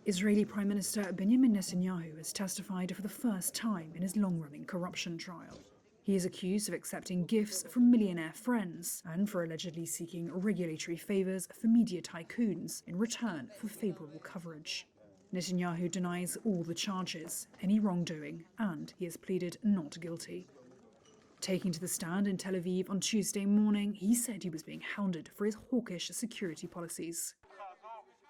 Israeli Prime Minister Benjamin Netanyahu has testified for the first time in his long-running corruption trial. He is accused of accepting gifts from millionaire friends and for allegedly seeking regulatory favours for media tycoons in return for favourable coverage. Netanyahu denies all the charges, any wrongdoing, and he has pleaded not guilty. Taking to the stand in Tel Aviv on Tuesday morning, he said he was being hounded for his hawkish security policies.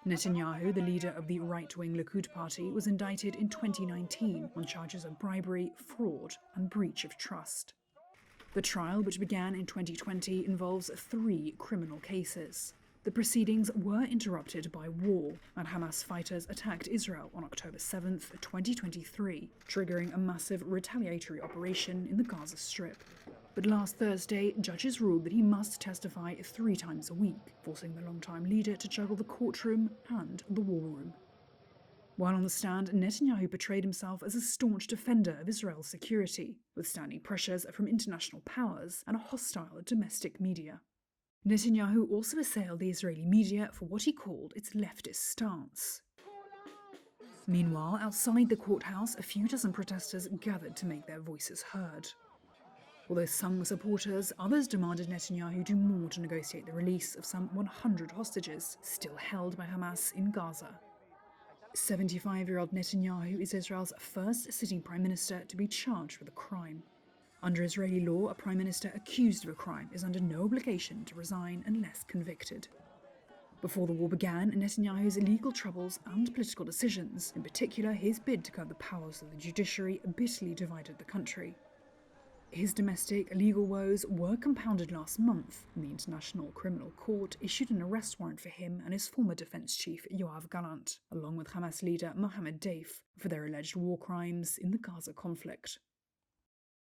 Netanyahu, the leader of the right-wing Likud party, was indicted in 2019 on charges of bribery, fraud, and breach of trust. The trial, which began in 2020, involves 3 criminal cases. The proceedings were interrupted by war, and Hamas fighters attacked Israel on October 7, 2023, triggering a massive retaliatory operation in the Gaza Strip. But last Thursday, judges ruled that he must testify 3 times a week, forcing the longtime leader to juggle the courtroom and the war room. While on the stand, Netanyahu portrayed himself as a staunch defender of Israel's security, withstanding pressures from international powers and a hostile domestic media. Netanyahu also assailed the Israeli media for what he called its leftist stance. Meanwhile, outside the courthouse, a few dozen protesters gathered to make their voices heard. Although some were supporters, others demanded Netanyahu do more to negotiate the release of some 100 hostages still held by Hamas in Gaza. 75-year-old Netanyahu is Israel's first sitting prime minister to be charged with a crime. Under Israeli law, a prime minister accused of a crime is under no obligation to resign unless convicted. Before the war began, Netanyahu's legal troubles and political decisions, in particular his bid to curb the powers of the judiciary, bitterly divided the country. His domestic legal woes were compounded last month when the International Criminal Court issued an arrest warrant for him and his former defense chief Yoav Gallant, along with Hamas leader Mohammed Deif, for their alleged war crimes in the Gaza conflict.